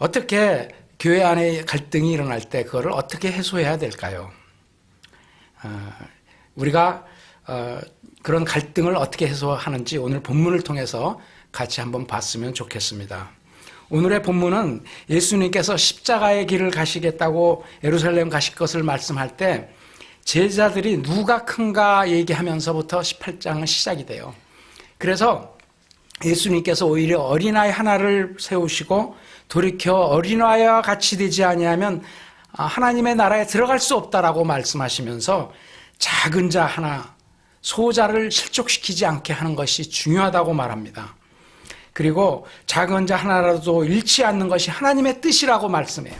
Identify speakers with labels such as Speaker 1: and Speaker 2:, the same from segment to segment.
Speaker 1: 어떻게 교회 안에 갈등이 일어날 때 그거를 어떻게 해소해야 될까요? 우리가 그런 갈등을 어떻게 해소하는지 오늘 본문을 통해서 같이 한번 봤으면 좋겠습니다. 오늘의 본문은 예수님께서 십자가의 길을 가시겠다고 예루살렘 가실 것을 말씀할 때 제자들이 누가 큰가 얘기하면서부터 18장은 시작이 돼요. 그래서 예수님께서 오히려 어린아이 하나를 세우시고 돌이켜 어린아이와 같이 되지 아니하면 하나님의 나라에 들어갈 수 없다라고 말씀하시면서 작은 자 하나, 소자를 실족시키지 않게 하는 것이 중요하다고 말합니다. 그리고 작은 자 하나라도 잃지 않는 것이 하나님의 뜻이라고 말씀해요.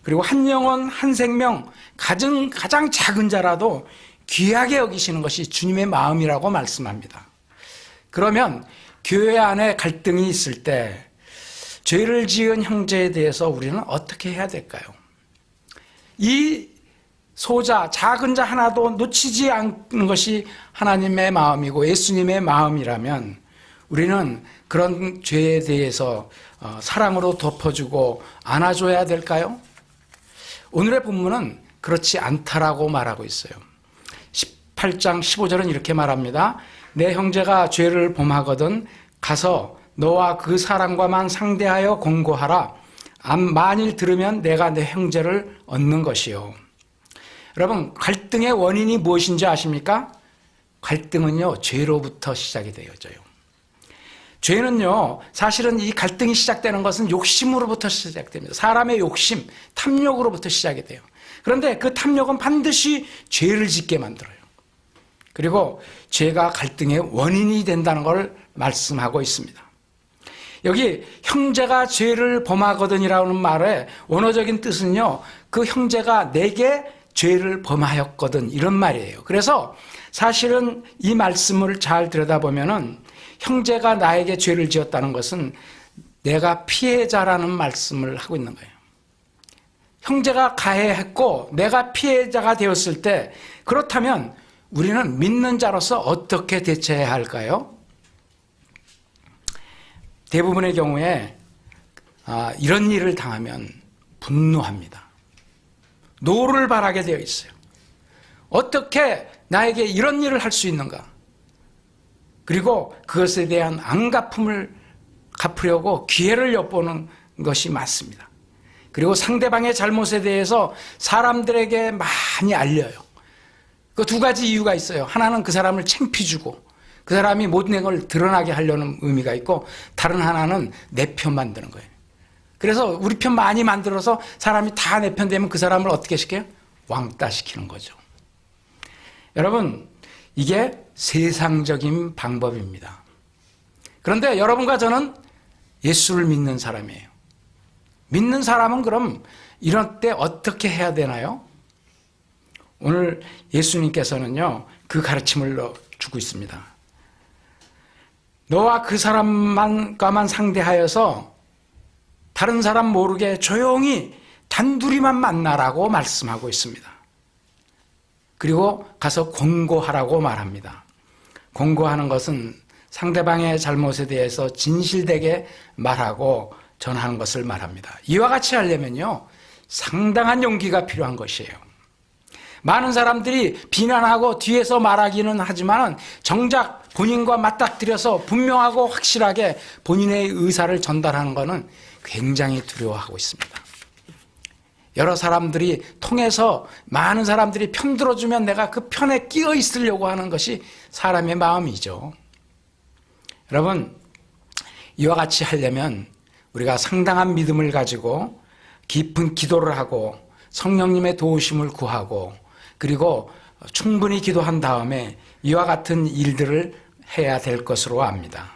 Speaker 1: 그리고 한 영혼 한 생명 가장 작은 자라도 귀하게 여기시는 것이 주님의 마음이라고 말씀합니다. 그러면 교회 안에 갈등이 있을 때 죄를 지은 형제에 대해서 우리는 어떻게 해야 될까요? 이 소자, 작은 자 하나도 놓치지 않는 것이 하나님의 마음이고 예수님의 마음이라면 우리는 그런 죄에 대해서 사랑으로 덮어주고 안아줘야 될까요? 오늘의 본문은 그렇지 않다라고 말하고 있어요. 18장 15절은 이렇게 말합니다. 내 형제가 죄를 범하거든 가서 너와 그 사람과만 상대하여 공고하라. 만일 들으면 내가 내 형제를 얻는 것이요. 여러분, 갈등의 원인이 무엇인지 아십니까? 갈등은요, 죄로부터 시작이 되어져요. 죄는요, 사실은 이 갈등이 시작되는 것은 욕심으로부터 시작됩니다. 사람의 욕심, 탐욕으로부터 시작이 돼요. 그런데 그 탐욕은 반드시 죄를 짓게 만들어요. 그리고 죄가 갈등의 원인이 된다는 걸 말씀하고 있습니다. 여기 형제가 죄를 범하거든이라는 말의 원어적인 뜻은요, 그 형제가 내게 죄를 범하였거든 이런 말이에요. 그래서 사실은 이 말씀을 잘 들여다보면은 형제가 나에게 죄를 지었다는 것은 내가 피해자라는 말씀을 하고 있는 거예요. 형제가 가해했고 내가 피해자가 되었을 때 그렇다면 우리는 믿는 자로서 어떻게 대처해야 할까요? 대부분의 경우에 이런 일을 당하면 분노합니다. 노를 바라게 되어 있어요. 어떻게 나에게 이런 일을 할 수 있는가? 그리고 그것에 대한 안갚음을 갚으려고 기회를 엿보는 것이 맞습니다. 그리고 상대방의 잘못에 대해서 사람들에게 많이 알려요. 그 두 가지 이유가 있어요. 하나는 그 사람을 창피주고 그 사람이 못된 걸 드러나게 하려는 의미가 있고 다른 하나는 내 편 만드는 거예요. 그래서 우리 편 많이 만들어서 사람이 다 내 편 되면 그 사람을 어떻게 시켜요? 왕따 시키는 거죠. 여러분, 이게 세상적인 방법입니다. 그런데 여러분과 저는 예수를 믿는 사람이에요. 믿는 사람은 그럼 이런 때 어떻게 해야 되나요? 오늘 예수님께서는요, 그 가르침을 주고 있습니다. 너와 그 사람만과만 상대하여서 다른 사람 모르게 조용히 단둘이만 만나라고 말씀하고 있습니다. 그리고 가서 공고하라고 말합니다. 공고하는 것은 상대방의 잘못에 대해서 진실되게 말하고 전하는 것을 말합니다. 이와 같이 하려면요, 상당한 용기가 필요한 것이에요. 많은 사람들이 비난하고 뒤에서 말하기는 하지만 정작 본인과 맞닥뜨려서 분명하고 확실하게 본인의 의사를 전달하는 것은 굉장히 두려워하고 있습니다. 여러 사람들이 통해서 많은 사람들이 편들어주면 내가 그 편에 끼어 있으려고 하는 것이 사람의 마음이죠. 여러분, 이와 같이 하려면 우리가 상당한 믿음을 가지고 깊은 기도를 하고 성령님의 도우심을 구하고 그리고 충분히 기도한 다음에 이와 같은 일들을 해야 될 것으로 압니다.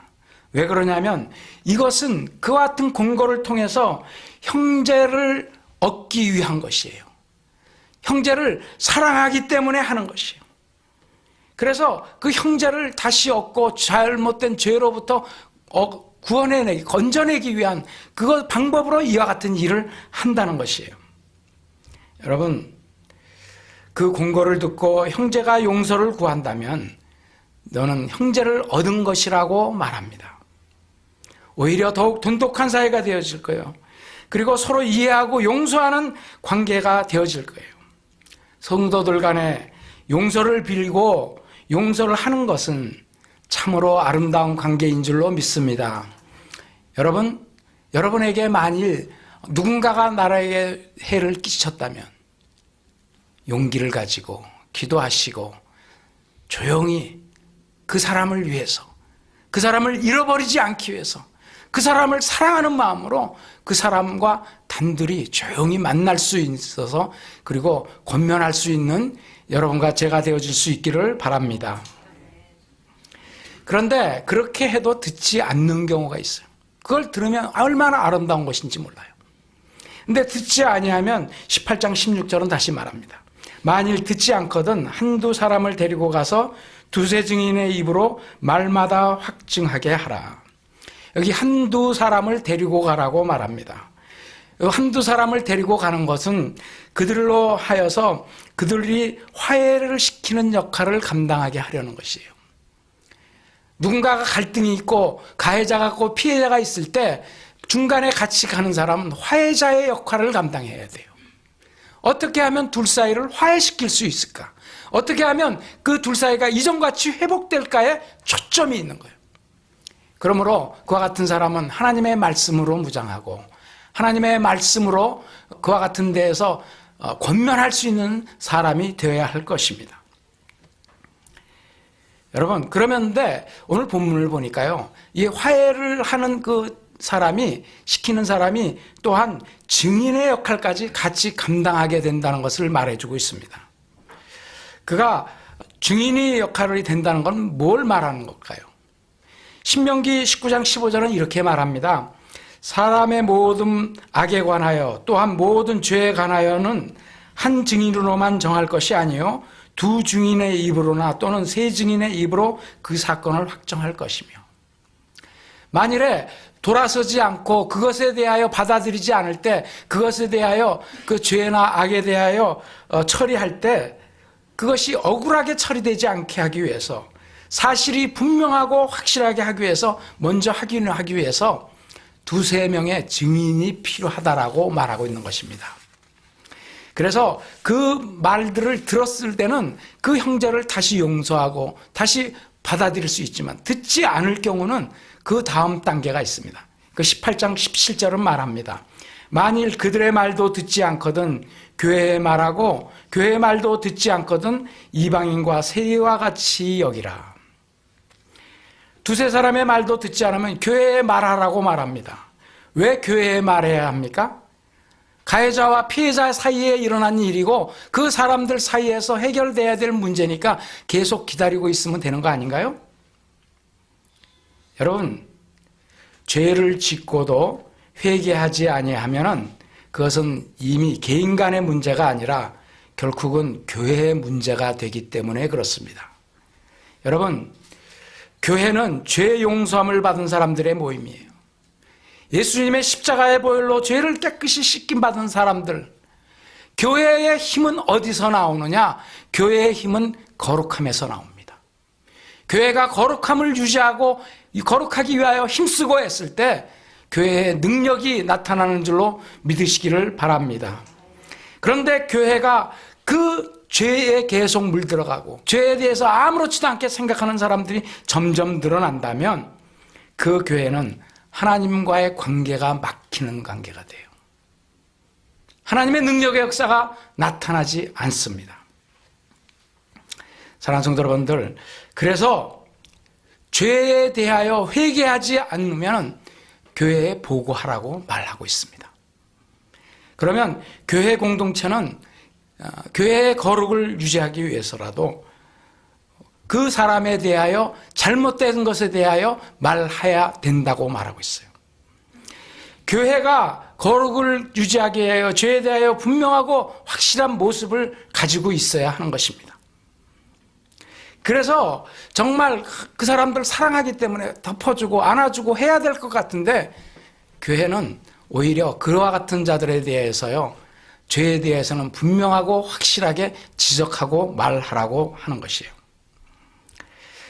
Speaker 1: 왜 그러냐면 이것은 그와 같은 공고를 통해서 형제를 얻기 위한 것이에요. 형제를 사랑하기 때문에 하는 것이에요. 그래서 그 형제를 다시 얻고 잘못된 죄로부터 구원해내기, 건져내기 위한 그 방법으로 이와 같은 일을 한다는 것이에요. 여러분, 그 공고를 듣고 형제가 용서를 구한다면 너는 형제를 얻은 것이라고 말합니다. 오히려 더욱 돈독한 사이가 되어질 거예요. 그리고 서로 이해하고 용서하는 관계가 되어질 거예요. 성도들 간에 용서를 빌고 용서를 하는 것은 참으로 아름다운 관계인 줄로 믿습니다. 여러분에게 만일 누군가가 나라에게 해를 끼쳤다면 용기를 가지고 기도하시고 조용히 그 사람을 위해서, 그 사람을 잃어버리지 않기 위해서, 그 사람을 사랑하는 마음으로 그 사람과 단둘이 조용히 만날 수 있어서, 그리고 권면할 수 있는 여러분과 제가 되어줄 수 있기를 바랍니다. 그런데 그렇게 해도 듣지 않는 경우가 있어요. 그걸 들으면 얼마나 아름다운 것인지 몰라요. 근데 듣지 아니하면 18장 16절은 다시 말합니다. 만일 듣지 않거든 한두 사람을 데리고 가서 두세 증인의 입으로 말마다 확증하게 하라. 여기 한두 사람을 데리고 가라고 말합니다. 한두 사람을 데리고 가는 것은 그들로 하여서 그들이 화해를 시키는 역할을 감당하게 하려는 것이에요. 누군가가 갈등이 있고 가해자가 있고 피해자가 있을 때 중간에 같이 가는 사람은 화해자의 역할을 감당해야 돼요. 어떻게 하면 둘 사이를 화해시킬 수 있을까? 어떻게 하면 그 둘 사이가 이전같이 회복될까에 초점이 있는 거예요. 그러므로 그와 같은 사람은 하나님의 말씀으로 무장하고 하나님의 말씀으로 그와 같은 데에서 권면할 수 있는 사람이 되어야 할 것입니다. 여러분, 그러면데 오늘 본문을 보니까요, 이 화해를 하는 그 사람이, 시키는 사람이 또한 증인의 역할까지 같이 감당하게 된다는 것을 말해주고 있습니다. 그가 증인의 역할이 된다는 건 뭘 말하는 걸까요? 신명기 19장 15절은 이렇게 말합니다. 사람의 모든 악에 관하여 또한 모든 죄에 관하여는 한 증인으로만 정할 것이 아니요 두 증인의 입으로나 또는 세 증인의 입으로 그 사건을 확정할 것이며, 만일에 돌아서지 않고 그것에 대하여 받아들이지 않을 때, 그것에 대하여 그 죄나 악에 대하여 처리할 때 그것이 억울하게 처리되지 않게 하기 위해서, 사실이 분명하고 확실하게 하기 위해서, 먼저 확인하기 위해서 두세 명의 증인이 필요하다라고 말하고 있는 것입니다. 그래서 그 말들을 들었을 때는 그 형제를 다시 용서하고 다시 받아들일 수 있지만, 듣지 않을 경우는 그 다음 단계가 있습니다. 그 18장 17절은 말합니다. 만일 그들의 말도 듣지 않거든 교회의 말하고 교회의 말도 듣지 않거든 이방인과 세리와 같이 여기라. 두세 사람의 말도 듣지 않으면 교회의 말하라고 말합니다. 왜 교회의 말해야 합니까? 가해자와 피해자 사이에 일어난 일이고 그 사람들 사이에서 해결돼야 될 문제니까 계속 기다리고 있으면 되는 거 아닌가요? 여러분, 죄를 짓고도 회개하지 아니하면은 그것은 이미 개인 간의 문제가 아니라 결국은 교회의 문제가 되기 때문에 그렇습니다. 여러분, 교회는 죄 용서함을 받은 사람들의 모임이에요. 예수님의 십자가의 보혈로 죄를 깨끗이 씻김 받은 사람들. 교회의 힘은 어디서 나오느냐? 교회의 힘은 거룩함에서 나옵니다. 교회가 거룩함을 유지하고 거룩하기 위하여 힘쓰고 했을 때 교회의 능력이 나타나는 줄로 믿으시기를 바랍니다. 그런데 교회가 그 죄에 계속 물들어가고 죄에 대해서 아무렇지도 않게 생각하는 사람들이 점점 늘어난다면 그 교회는 하나님과의 관계가 막히는 관계가 돼요. 하나님의 능력의 역사가 나타나지 않습니다. 사랑하는 성도 여러분들, 그래서 죄에 대하여 회개하지 않으면 교회에 보고하라고 말하고 있습니다. 그러면 교회 공동체는 교회의 거룩을 유지하기 위해서라도 그 사람에 대하여 잘못된 것에 대하여 말해야 된다고 말하고 있어요. 교회가 거룩을 유지하기 위하여 죄에 대하여 분명하고 확실한 모습을 가지고 있어야 하는 것입니다. 그래서 정말 그 사람들 사랑하기 때문에 덮어주고 안아주고 해야 될 것 같은데 교회는 오히려 그와 같은 자들에 대해서요, 죄에 대해서는 분명하고 확실하게 지적하고 말하라고 하는 것이에요.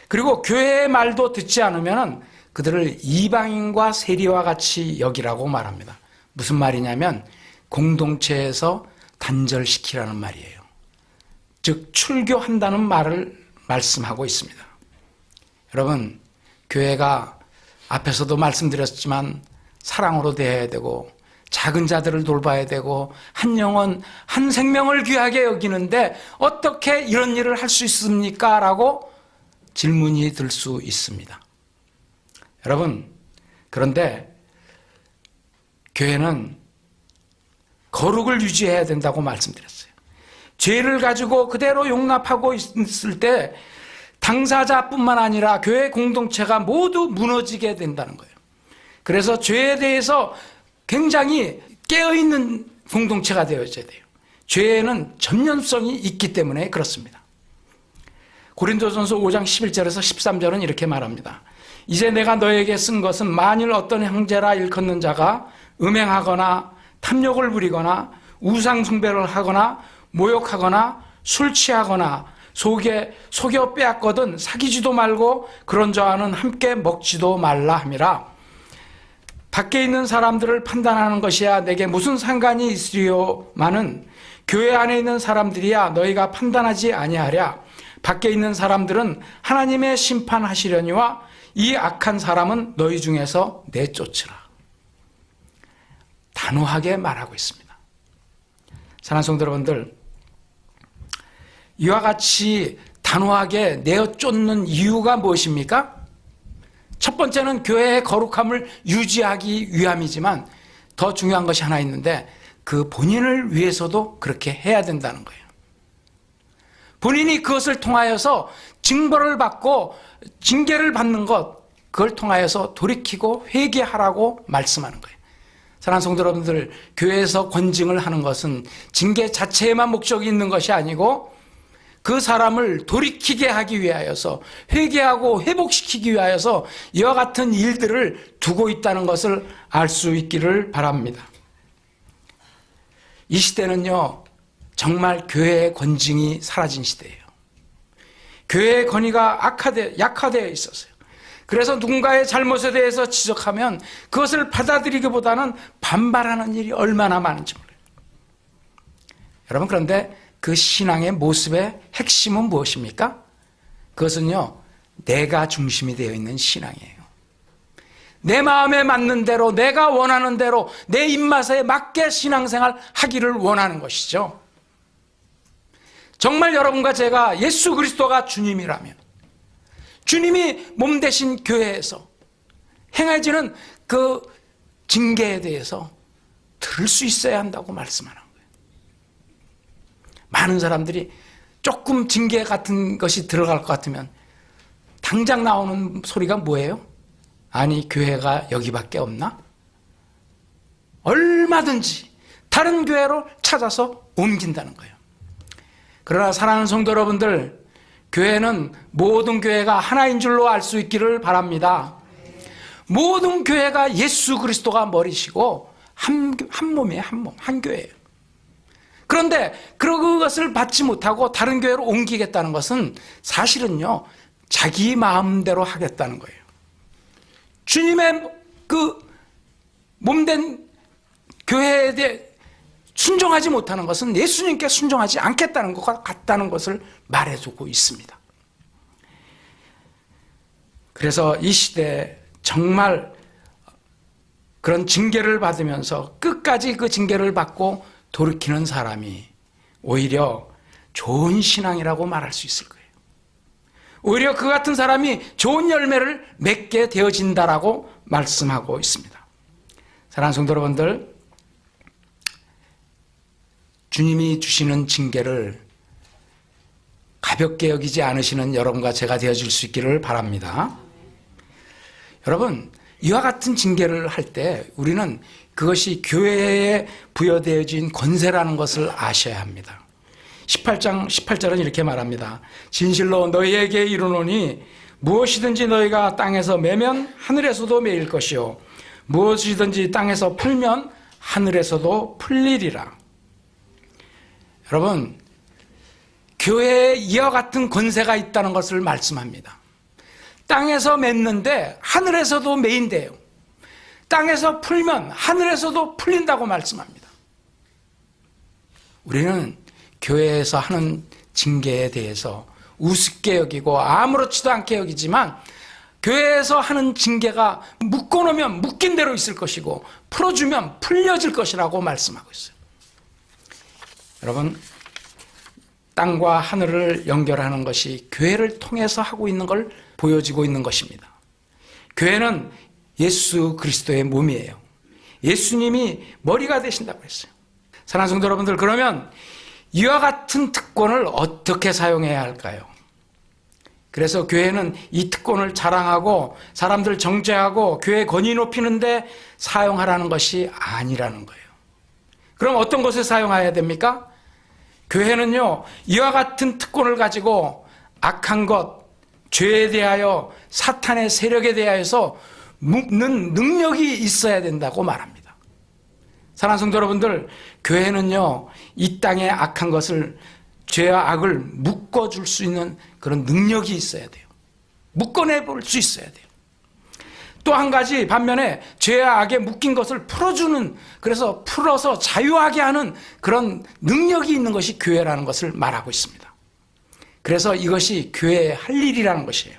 Speaker 1: 그리고 교회의 말도 듣지 않으면 그들을 이방인과 세리와 같이 여기라고 말합니다. 무슨 말이냐면 공동체에서 단절시키라는 말이에요. 즉 출교한다는 말을 말씀하고 있습니다. 여러분, 교회가 앞에서도 말씀드렸지만 사랑으로 대해야 되고 작은 자들을 돌봐야 되고 한 영혼 한 생명을 귀하게 여기는데 어떻게 이런 일을 할 수 있습니까? 라고 질문이 들 수 있습니다. 여러분, 그런데 교회는 거룩을 유지해야 된다고 말씀드렸어요. 죄를 가지고 그대로 용납하고 있을 때 당사자뿐만 아니라 교회 공동체가 모두 무너지게 된다는 거예요. 그래서 죄에 대해서 굉장히 깨어있는 공동체가 되어져야 돼요. 죄에는 전면성이 있기 때문에 그렇습니다. 고린도전서 5장 11절에서 13절은 이렇게 말합니다. 이제 내가 너에게 쓴 것은 만일 어떤 형제라 일컫는 자가 음행하거나 탐욕을 부리거나 우상 숭배를 하거나 모욕하거나 술 취하거나 속여 빼앗거든 사귀지도 말고 그런 자와는 함께 먹지도 말라 함이라. 밖에 있는 사람들을 판단하는 것이야 내게 무슨 상관이 있으리요마는 교회 안에 있는 사람들이야 너희가 판단하지 아니하랴. 밖에 있는 사람들은 하나님의 심판하시려니와 이 악한 사람은 너희 중에서 내쫓으라. 단호하게 말하고 있습니다. 사랑하는 성도 여러분들, 이와 같이 단호하게 내어쫓는 이유가 무엇입니까? 첫 번째는 교회의 거룩함을 유지하기 위함이지만 더 중요한 것이 하나 있는데 그 본인을 위해서도 그렇게 해야 된다는 거예요. 본인이 그것을 통하여서 징벌을 받고 징계를 받는 것, 그걸 통하여서 돌이키고 회개하라고 말씀하는 거예요. 사랑하는 성도 여러분들, 교회에서 권징을 하는 것은 징계 자체에만 목적이 있는 것이 아니고 그 사람을 돌이키게 하기 위하여서 회개하고 회복시키기 위하여서 이와 같은 일들을 두고 있다는 것을 알 수 있기를 바랍니다. 이 시대는요, 정말 교회의 권징이 사라진 시대예요. 교회의 권위가 약화되어 있었어요. 그래서 누군가의 잘못에 대해서 지적하면 그것을 받아들이기보다는 반발하는 일이 얼마나 많은지 몰라요. 여러분, 그런데 그 신앙의 모습의 핵심은 무엇입니까? 그것은요, 내가 중심이 되어 있는 신앙이에요. 내 마음에 맞는 대로, 내가 원하는 대로, 내 입맛에 맞게 신앙생활 하기를 원하는 것이죠. 정말 여러분과 제가 예수 그리스도가 주님이라면, 주님이 몸 대신 교회에서 행해지는 그 징계에 대해서 들을 수 있어야 한다고 말씀하는 거예요. 많은 사람들이 조금 징계 같은 것이 들어갈 것 같으면 당장 나오는 소리가 뭐예요? 아니, 교회가 여기밖에 없나? 얼마든지 다른 교회로 찾아서 옮긴다는 거예요. 그러나 사랑하는 성도 여러분들, 교회는 모든 교회가 하나인 줄로 알 수 있기를 바랍니다. 모든 교회가 예수 그리스도가 머리시고 한 몸이에요. 한 몸, 한 교회예요. 그런데 그것을 받지 못하고 다른 교회로 옮기겠다는 것은 사실은요, 자기 마음대로 하겠다는 거예요. 주님의 그 몸된 교회에 대해 순종하지 못하는 것은 예수님께 순종하지 않겠다는 것과 같다는 것을 말해주고 있습니다. 그래서 이 시대에 정말 그런 징계를 받으면서 끝까지 그 징계를 받고 돌이키는 사람이 오히려 좋은 신앙이라고 말할 수 있을 거예요. 오히려 그 같은 사람이 좋은 열매를 맺게 되어진다라고 말씀하고 있습니다. 사랑하는 성도 여러분들, 주님이 주시는 징계를 가볍게 여기지 않으시는 여러분과 제가 되어줄 수 있기를 바랍니다. 여러분, 이와 같은 징계를 할 때 우리는 그것이 교회에 부여되어진 권세라는 것을 아셔야 합니다. 18장 18절은 이렇게 말합니다. 진실로 너희에게 이르노니 무엇이든지 너희가 땅에서 매면 하늘에서도 매일 것이요 무엇이든지 땅에서 풀면 하늘에서도 풀리리라. 여러분, 교회에 이와 같은 권세가 있다는 것을 말씀합니다. 땅에서 맺는데 하늘에서도 매인대요. 땅에서 풀면 하늘에서도 풀린다고 말씀합니다. 우리는 교회에서 하는 징계에 대해서 우습게 여기고 아무렇지도 않게 여기지만 교회에서 하는 징계가 묶어놓으면 묶인 대로 있을 것이고 풀어주면 풀려질 것이라고 말씀하고 있어요. 여러분, 땅과 하늘을 연결하는 것이 교회를 통해서 하고 있는 걸 보여지고 있는 것입니다. 교회는 예수 그리스도의 몸이에요. 예수님이 머리가 되신다고 했어요. 사랑하는 성도 여러분들, 그러면 이와 같은 특권을 어떻게 사용해야 할까요? 그래서 교회는 이 특권을 자랑하고 사람들 정죄하고 교회 권위 높이는데 사용하라는 것이 아니라는 거예요. 그럼 어떤 곳에 사용해야 됩니까? 교회는요, 이와 같은 특권을 가지고 악한 것, 죄에 대하여 사탄의 세력에 대하여서 묶는 능력이 있어야 된다고 말합니다. 사랑하는 성도 여러분들, 교회는요, 이 땅의 악한 것을, 죄와 악을 묶어줄 수 있는 그런 능력이 있어야 돼요. 묶어내볼 수 있어야 돼요. 또 한 가지 반면에 죄와 악에 묶인 것을 풀어주는, 그래서 풀어서 자유하게 하는 그런 능력이 있는 것이 교회라는 것을 말하고 있습니다. 그래서 이것이 교회의 할 일이라는 것이에요.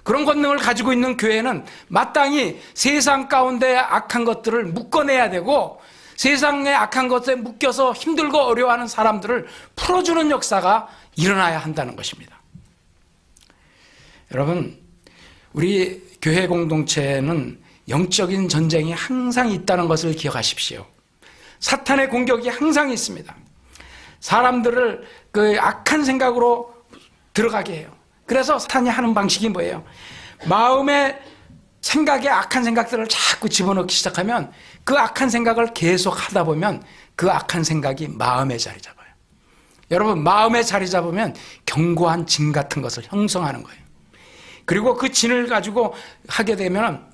Speaker 1: 그런 권능을 가지고 있는 교회는 마땅히 세상 가운데 악한 것들을 묶어내야 되고 세상의 악한 것에 묶여서 힘들고 어려워하는 사람들을 풀어주는 역사가 일어나야 한다는 것입니다. 여러분, 우리 교회 공동체에는 영적인 전쟁이 항상 있다는 것을 기억하십시오. 사탄의 공격이 항상 있습니다. 사람들을 그 악한 생각으로 들어가게 해요. 그래서 사탄이 하는 방식이 뭐예요? 마음의 생각에 악한 생각들을 자꾸 집어넣기 시작하면 그 악한 생각을 계속 하다 보면 그 악한 생각이 마음에 자리 잡아요. 여러분, 마음에 자리 잡으면 견고한 진 같은 것을 형성하는 거예요. 그리고 그 진을 가지고 하게 되면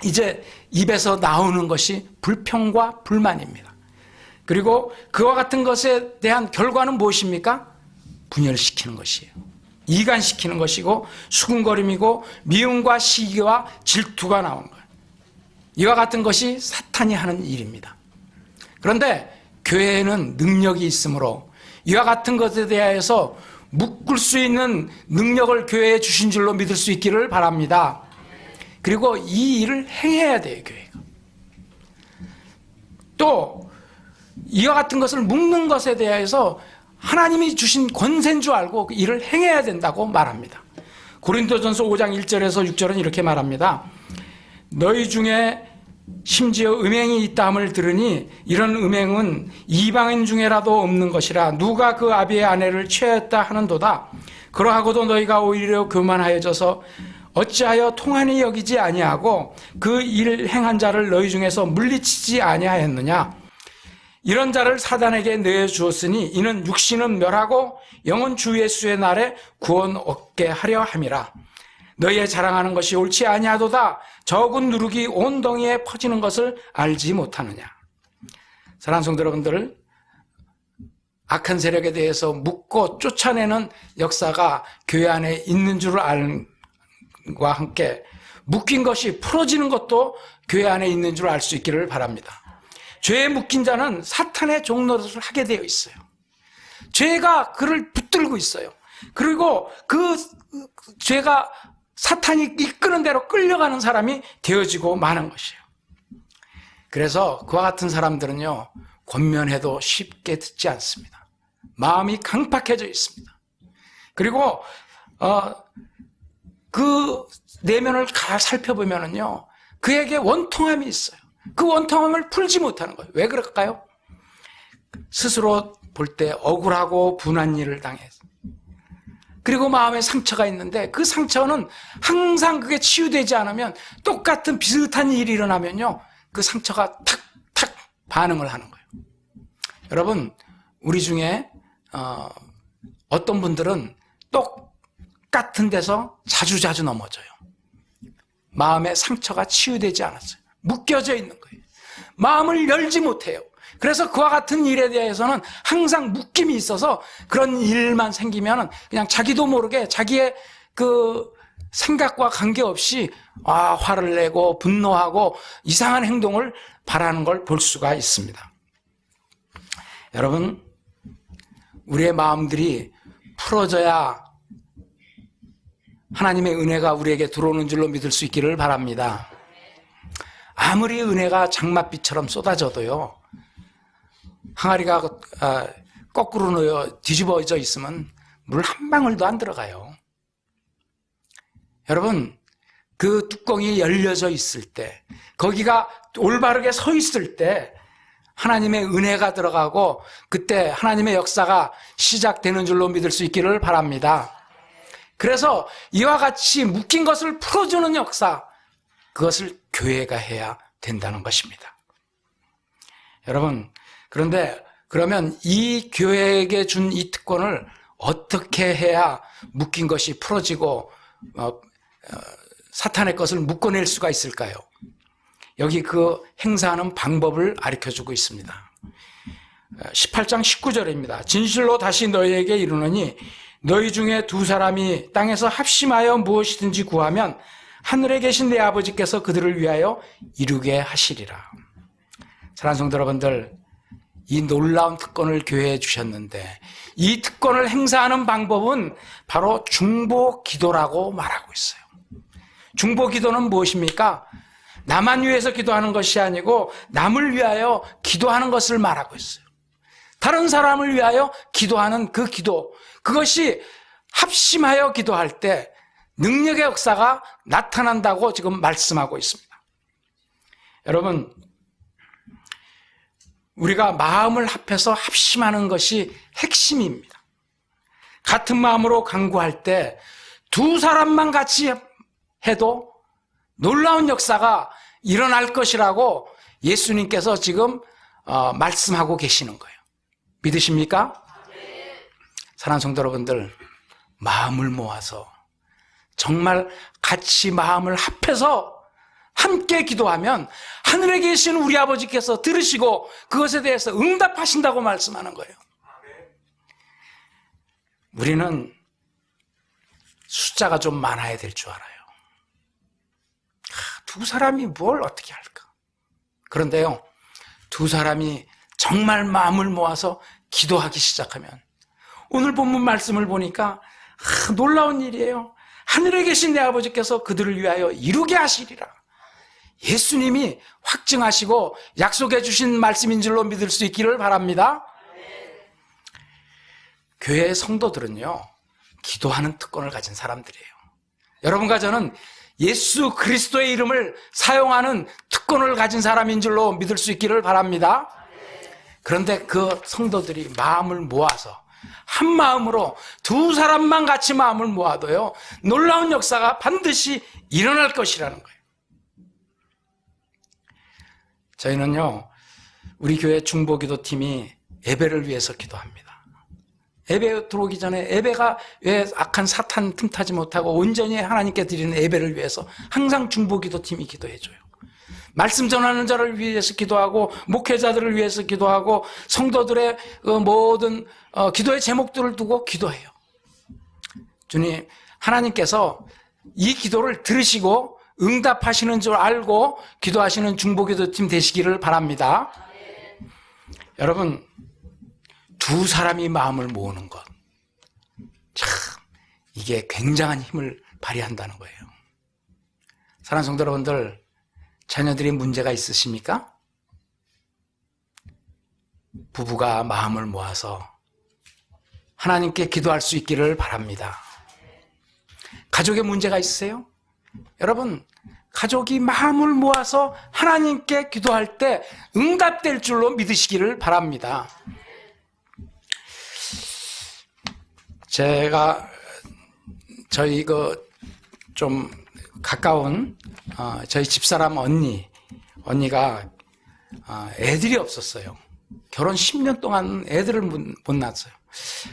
Speaker 1: 이제 입에서 나오는 것이 불평과 불만입니다. 그리고 그와 같은 것에 대한 결과는 무엇입니까? 분열시키는 것이에요. 이간시키는 것이고 수군거림이고 미움과 시기와 질투가 나오는 거예요. 이와 같은 것이 사탄이 하는 일입니다. 그런데 교회에는 능력이 있으므로 이와 같은 것에 대하여서 묶을 수 있는 능력을 교회에 주신 줄로 믿을 수 있기를 바랍니다. 그리고 이 일을 행해야 돼요, 교회가. 또 이와 같은 것을 묶는 것에 대해서 하나님이 주신 권세인 줄 알고 그 일을 행해야 된다고 말합니다. 고린도전서 5장 1절에서 6절은 이렇게 말합니다. 너희 중에 심지어 음행이 있다함을 들으니 이런 음행은 이방인 중에라도 없는 것이라 누가 그 아비의 아내를 취하였다 하는도다. 그러하고도 너희가 오히려 교만하여져서 어찌하여 통한이 여기지 아니하고 그 일 행한 자를 너희 중에서 물리치지 아니하였느냐. 이런 자를 사단에게 내주었으니 이는 육신은 멸하고 영은 주 예수의 날에 구원 얻게 하려 함이라. 너희의 자랑하는 것이 옳지 아니하도다. 적은 누룩이 온 덩이에 퍼지는 것을 알지 못하느냐. 사랑하는 성도 여러분들, 악한 세력에 대해서 묶고 쫓아내는 역사가 교회 안에 있는 줄 알과 함께 묶인 것이 풀어지는 것도 교회 안에 있는 줄 알 수 있기를 바랍니다. 죄에 묶인 자는 사탄의 종노릇을 하게 되어 있어요. 죄가 그를 붙들고 있어요. 그리고 그 죄가 사탄이 이끄는 대로 끌려가는 사람이 되어지고 마는 것이에요. 그래서 그와 같은 사람들은요, 권면해도 쉽게 듣지 않습니다. 마음이 강팍해져 있습니다. 그리고 그 내면을 살펴보면은요, 그에게 원통함이 있어요. 그 원통함을 풀지 못하는 거예요. 왜 그럴까요? 스스로 볼 때 억울하고 분한 일을 당해서, 그리고 마음에 상처가 있는데 그 상처는 항상 그게 치유되지 않으면 똑같은 비슷한 일이 일어나면요, 그 상처가 탁탁 반응을 하는 거예요. 여러분, 우리 중에 어떤 분들은 똑같은 데서 자주자주 넘어져요. 마음에 상처가 치유되지 않았어요. 묶여져 있는 거예요. 마음을 열지 못해요. 그래서 그와 같은 일에 대해서는 항상 묶임이 있어서 그런 일만 생기면 그냥 자기도 모르게 자기의 그 생각과 관계없이 화를 내고 분노하고 이상한 행동을 바라는 걸 볼 수가 있습니다. 여러분, 우리의 마음들이 풀어져야 하나님의 은혜가 우리에게 들어오는 줄로 믿을 수 있기를 바랍니다. 아무리 은혜가 장맛비처럼 쏟아져도요, 항아리가 거꾸로 놓여 뒤집어져 있으면 물 한 방울도 안 들어가요. 여러분, 그 뚜껑이 열려져 있을 때, 거기가 올바르게 서 있을 때 하나님의 은혜가 들어가고 그때 하나님의 역사가 시작되는 줄로 믿을 수 있기를 바랍니다. 그래서 이와 같이 묶인 것을 풀어주는 역사, 그것을 교회가 해야 된다는 것입니다. 여러분, 그런데 그러면 이 교회에게 준 이 특권을 어떻게 해야 묶인 것이 풀어지고 사탄의 것을 묶어낼 수가 있을까요? 여기 그 행사하는 방법을 가르쳐주고 있습니다. 18장 19절입니다. 진실로 다시 너희에게 이르노니 너희 중에 두 사람이 땅에서 합심하여 무엇이든지 구하면 하늘에 계신 내 아버지께서 그들을 위하여 이루게 하시리라. 사랑하는 성도 여러분들, 이 놀라운 특권을 교회에 주셨는데 이 특권을 행사하는 방법은 바로 중보 기도라고 말하고 있어요. 중보 기도는 무엇입니까? 나만 위해서 기도하는 것이 아니고 남을 위하여 기도하는 것을 말하고 있어요. 다른 사람을 위하여 기도하는 그 기도, 그것이 합심하여 기도할 때 능력의 역사가 나타난다고 지금 말씀하고 있습니다. 여러분, 우리가 마음을 합해서 합심하는 것이 핵심입니다. 같은 마음으로 간구할 때 두 사람만 같이 해도 놀라운 역사가 일어날 것이라고 예수님께서 지금 말씀하고 계시는 거예요. 믿으십니까? 사랑하는 성도 여러분들, 마음을 모아서 정말 같이 마음을 합해서 함께 기도하면 하늘에 계신 우리 아버지께서 들으시고 그것에 대해서 응답하신다고 말씀하는 거예요. 우리는 숫자가 좀 많아야 될 줄 알아요. 두 사람이 뭘 어떻게 할까? 그런데요, 두 사람이 정말 마음을 모아서 기도하기 시작하면 오늘 본문 말씀을 보니까 놀라운 일이에요. 하늘에 계신 내 아버지께서 그들을 위하여 이루게 하시리라. 예수님이 확증하시고 약속해 주신 말씀인 줄로 믿을 수 있기를 바랍니다. 교회의 성도들은요, 기도하는 특권을 가진 사람들이에요. 여러분과 저는 예수 그리스도의 이름을 사용하는 특권을 가진 사람인 줄로 믿을 수 있기를 바랍니다. 그런데 그 성도들이 마음을 모아서 한 마음으로 두 사람만 같이 마음을 모아도요, 놀라운 역사가 반드시 일어날 것이라는 거예요. 저희는요, 우리 교회 중보기도팀이 예배를 위해서 기도합니다. 예배 들어오기 전에 예배가 왜 악한 사탄 틈타지 못하고 온전히 하나님께 드리는 예배를 위해서 항상 중보기도팀이 기도해줘요. 말씀 전하는 자를 위해서 기도하고 목회자들을 위해서 기도하고 성도들의 모든 기도의 제목들을 두고 기도해요. 주님, 하나님께서 이 기도를 들으시고 응답하시는 줄 알고 기도하시는 중보기도팀 되시기를 바랍니다. 여러분, 두 사람이 마음을 모으는 것, 참 이게 굉장한 힘을 발휘한다는 거예요. 사랑하는 성도 여러분들, 자녀들이 문제가 있으십니까? 부부가 마음을 모아서 하나님께 기도할 수 있기를 바랍니다. 가족에 문제가 있으세요? 여러분, 가족이 마음을 모아서 하나님께 기도할 때 응답될 줄로 믿으시기를 바랍니다. 제가 저희 좀 가까운 저희 집사람 언니가 애들이 없었어요. 결혼 10년 동안 애들을 못 낳았어요.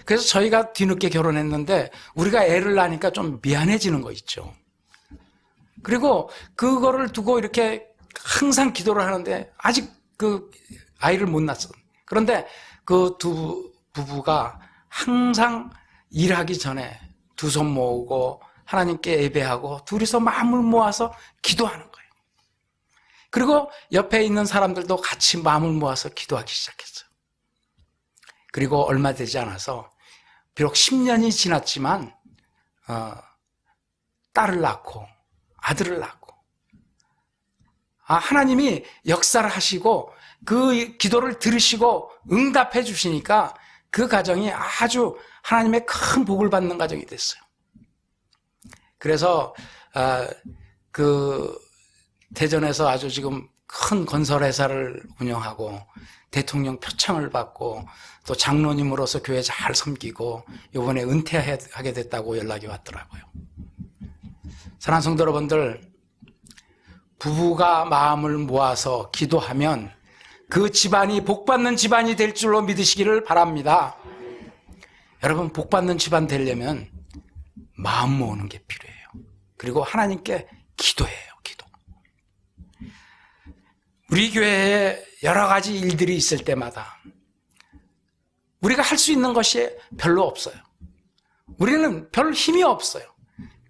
Speaker 1: 그래서 저희가 뒤늦게 결혼했는데 우리가 애를 낳으니까 좀 미안해지는 거 있죠. 그리고 그거를 두고 이렇게 항상 기도를 하는데 아직 그 아이를 못 낳았어. 그런데 그 두 부부가 항상 일하기 전에 두 손 모으고 하나님께 예배하고 둘이서 마음을 모아서 기도하는 거예요. 그리고 옆에 있는 사람들도 같이 마음을 모아서 기도하기 시작했어요. 그리고 얼마 되지 않아서 비록 10년이 지났지만 딸을 낳고 아들을 낳고 하나님이 역사를 하시고 그 기도를 들으시고 응답해 주시니까 그 가정이 아주 하나님의 큰 복을 받는 가정이 됐어요. 그래서 그 대전에서 아주 지금 큰 건설회사를 운영하고 대통령 표창을 받고 또 장로님으로서 교회 잘 섬기고 이번에 은퇴하게 됐다고 연락이 왔더라고요. 사랑하는 성도 여러분들, 부부가 마음을 모아서 기도하면 그 집안이 복받는 집안이 될 줄로 믿으시기를 바랍니다. 여러분, 복받는 집안 되려면 마음 모으는 게 필요해요. 그리고 하나님께 기도해요. 기도. 우리 교회에 여러 가지 일들이 있을 때마다 우리가 할 수 있는 것이 별로 없어요. 우리는 별 힘이 없어요.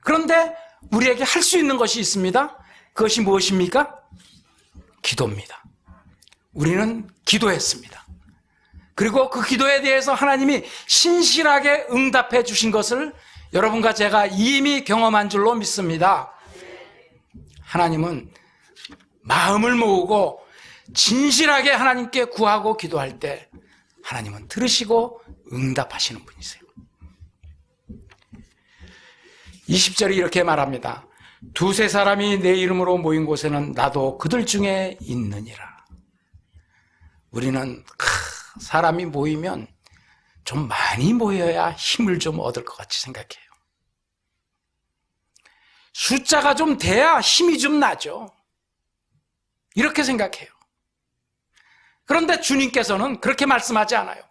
Speaker 1: 그런데 우리에게 할 수 있는 것이 있습니다. 그것이 무엇입니까? 기도입니다. 우리는 기도했습니다. 그리고 그 기도에 대해서 하나님이 신실하게 응답해 주신 것을 여러분과 제가 이미 경험한 줄로 믿습니다. 하나님은 마음을 모으고 진실하게 하나님께 구하고 기도할 때 하나님은 들으시고 응답하시는 분이세요. 20절이 이렇게 말합니다. 두세 사람이 내 이름으로 모인 곳에는 나도 그들 중에 있느니라. 우리는 사람이 모이면 좀 많이 모여야 힘을 좀 얻을 것 같이 생각해요. 숫자가 좀 돼야 힘이 좀 나죠. 이렇게 생각해요. 그런데 주님께서는 그렇게 말씀하지 않아요.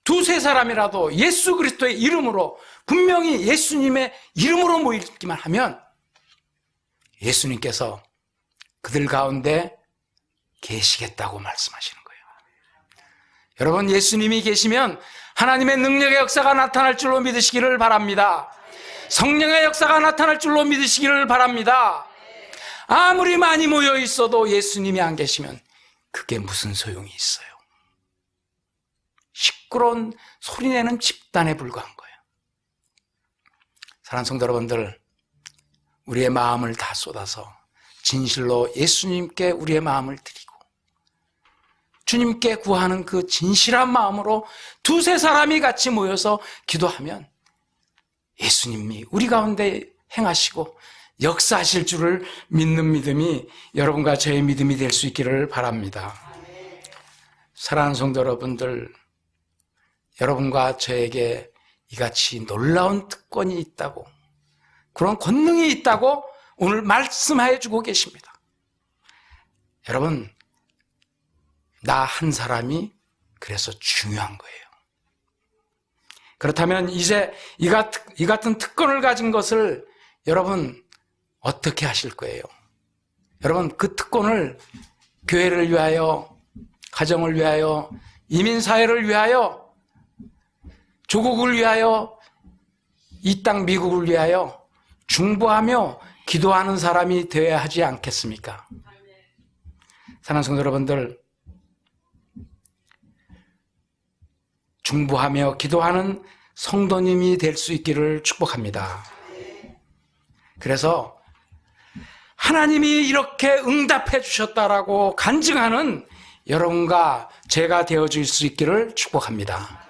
Speaker 1: 두세 사람이라도 예수 그리스도의 이름으로, 분명히 예수님의 이름으로 모이기만 하면 예수님께서 그들 가운데 계시겠다고 말씀하시는 거예요. 여러분, 예수님이 계시면 하나님의 능력의 역사가 나타날 줄로 믿으시기를 바랍니다. 성령의 역사가 나타날 줄로 믿으시기를 바랍니다. 아무리 많이 모여 있어도 예수님이 안 계시면 그게 무슨 소용이 있어요. 시끄러운 소리내는 집단에 불과한 거예요. 사랑하는 성도 여러분들, 우리의 마음을 다 쏟아서 진실로 예수님께 우리의 마음을 드리고 주님께 구하는 그 진실한 마음으로 두세 사람이 같이 모여서 기도하면 예수님이 우리 가운데 행하시고 역사하실 줄을 믿는 믿음이 여러분과 저의 믿음이 될 수 있기를 바랍니다. 사랑하는 성도 여러분들, 여러분과 저에게 이같이 놀라운 특권이 있다고, 그런 권능이 있다고 오늘 말씀해 주고 계십니다. 여러분, 나 한 사람이 그래서 중요한 거예요. 그렇다면 이제 이 같은 특권을 가진 것을 여러분 어떻게 하실 거예요? 여러분, 그 특권을 교회를 위하여, 가정을 위하여, 이민사회를 위하여, 조국을 위하여, 이 땅 미국을 위하여 중보하며 기도하는 사람이 되어야 하지 않겠습니까? 사랑하는 성도 여러분들, 중보하며 기도하는 성도님이 될 수 있기를 축복합니다. 그래서 하나님이 이렇게 응답해 주셨다라고 간증하는 여러분과 제가 되어줄 수 있기를 축복합니다.